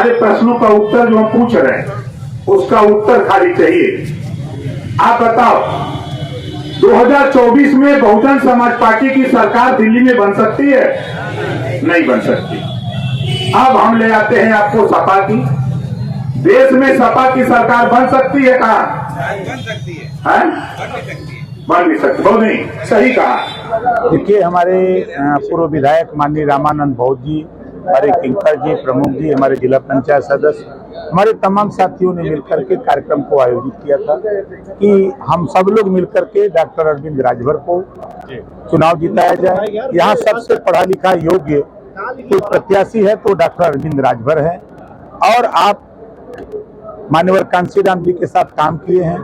हमारे प्रश्नों का उत्तर जो हम पूछ रहे हैं उसका उत्तर खाली चाहिए। आप बताओ, 2024 में बहुजन समाज पार्टी की सरकार दिल्ली में बन सकती है? नहीं बन सकती। अब हम ले आते हैं आपको सपा की। देश में सपा की सरकार बन सकती है? कहा बन सकती है, बन नहीं सकती। बहुत नहीं, सही कहा। देखिए, हमारे पूर्व विधायक माननीय रामानंद भौत जी, हमारे किंकर जी, प्रमुख जी, हमारे जिला पंचायत सदस्य, हमारे तमाम साथियों ने मिलकर के कार्यक्रम को आयोजित किया था कि हम सब लोग मिलकर के डॉक्टर अरविंद राजभर को चुनाव जिताया जाए। यहाँ सबसे पढ़ा लिखा योग्य कोई प्रत्याशी है तो डॉक्टर अरविंद राजभर है, और आप मान्यवर कांशीराम जी के साथ काम किए हैं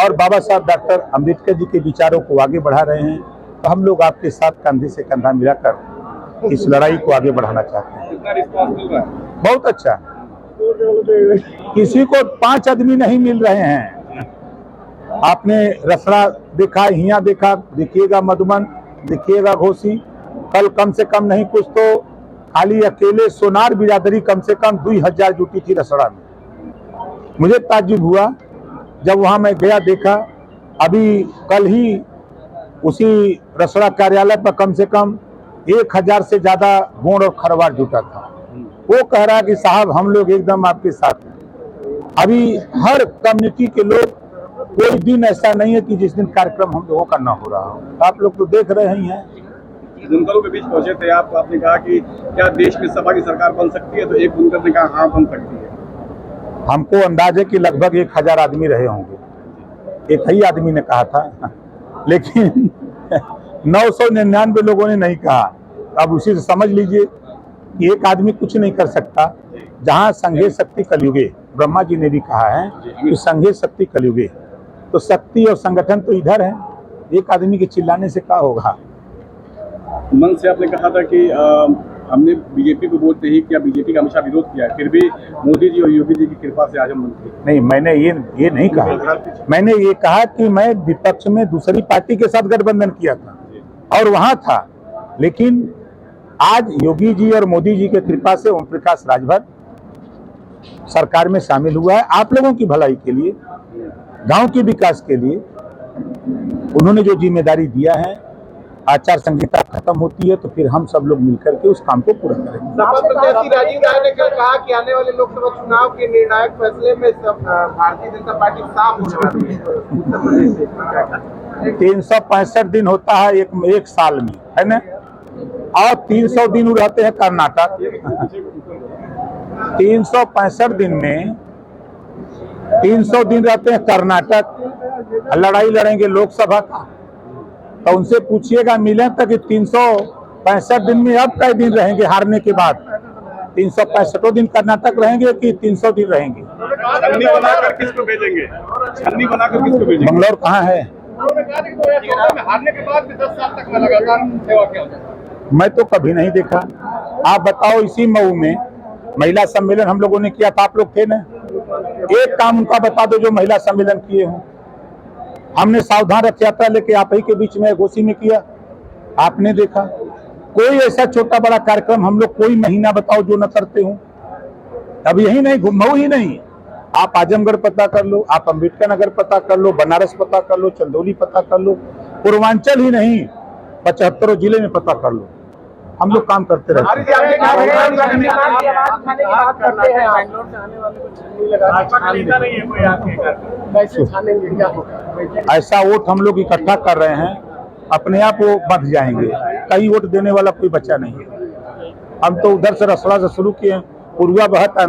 और बाबा साहब डॉक्टर अम्बेडकर जी के विचारों को आगे बढ़ा रहे हैं। तो हम लोग आपके साथ कंधे से कंधा मिलाकर इस लड़ाई को आगे बढ़ाना चाहते हैं। बहुत अच्छा। किसी को 5 आदमी नहीं मिल रहे हैं। आपने रसड़ा देखा, हिया देखा, देखिएगा मधुबन, देखिएगा घोसी। कल कम से कम नहीं कुछ तो खाली अकेले सोनार बिरादरी कम से कम 2000 जुटी थी रसड़ा में। मुझे ताज्जुब हुआ जब वहां मैं गया, देखा अभी कल ही उसी रसड़ा कार्यालय पर कम से कम 1000 से ज्यादा गोंड और खरवार जुटा था। वो कह रहा कि साहब हम लोग एकदम आपके साथ हैं। अभी हर कम्युनिटी के लोग, कोई दिन ऐसा नहीं है कि जिस दिन कार्यक्रम हम लोगों का ना हो रहा हो। आप लोग तो देख रहे ही हैं। बुनकरों के बीच पहुंचे थे आप, आपने कहा कि क्या देश में सपा की सरकार बन सकती है, तो एक बुनकर ने कहा हाँ बन सकती है। हमको अंदाज है कि लगभग 1000 आदमी रहे होंगे। एक ही आदमी ने कहा था, लेकिन 999 लोगों ने नहीं कहा। अब उसी से समझ लीजिए कि एक आदमी कुछ नहीं कर सकता। जहाँ संघे शक्ति कलयुगे, ब्रह्मा जी ने भी कहा है कि संघे शक्ति कलयुगे, तो शक्ति और संगठन तो इधर है। एक आदमी के चिल्लाने से क्या होगा। मन से आपने कहा था कि हमने बीजेपी को वोट नहीं किया, बीजेपी का हमेशा विरोध किया, फिर भी मोदी जी और योगी जी की कृपा से आज हम मंत्री। नहीं, मैंने ये नहीं कहा। मैंने ये कहा कि मैं विपक्ष में दूसरी पार्टी के साथ गठबंधन किया था और वहां था, लेकिन आज योगी जी और मोदी जी के कृपा से ओम प्रकाश राजभर सरकार में शामिल हुआ है। आप लोगों की भलाई के लिए, गांव के विकास के लिए उन्होंने जो जिम्मेदारी दिया है। आचार संहिता खत्म होती है तो फिर हम सब लोग मिलकर के उस काम को पूरा करेंगे। सपा प्रत्याशी राजीव राय ने कहा कि आने वाले लोकसभा चुनाव के निर्णायक फैसले में भारतीय जनता पार्टी साफ होने वाली है। 365 दिन होता है एक साल में, है ना, और 300 दिन रहते हैं कर्नाटक। 365 दिन में 300 दिन रहते हैं कर्नाटक। लड़ाई लड़ेंगे लोकसभा का, तो उनसे पूछिएगा मिले तक 365 दिन में अब कई दिन रहेंगे हारने के बाद। 365 दिन कर्नाटक रहेंगे कि 300 दिन रहेंगे? छन्नी बनाकर किसको भेजेंगे? छन्नी बनाकर किसको भेजेंगे? बंगलौर कहाँ है? हारने के बाद भी 10 साल तक मैं लगातार सेवा किया। मैं तो कभी नहीं देखा। आप बताओ, इसी मऊ में महिला सम्मेलन हम लोगों ने किया था, आप लोग थे ना? एक काम उनका बता दो जो महिला सम्मेलन किए हों। हमने सावधान रथ यात्रा लेके आप ही के बीच में घोसी में किया, आपने देखा? कोई ऐसा छोटा बड़ा कार्यक्रम हम लोग कोई महीना बताओ जो न करते हो। अब यही नहीं, मऊ ही नहीं, आप आजमगढ़ पता कर लो, आप अम्बेडकर नगर पता कर लो, बनारस पता कर लो, चंदौली पता कर लो, पूर्वांचल ही नहीं 75 जिले में पता कर लो। हम लोग काम करते रहते हैं। ऐसा वोट हम लोग इकट्ठा कर रहे हैं, अपने आप वो बढ़ जाएंगे। कहीं वोट देने वाला कोई बच्चा नहीं है। हम तो उधर से रसड़ा से शुरू किए, पुरुआ बहता है,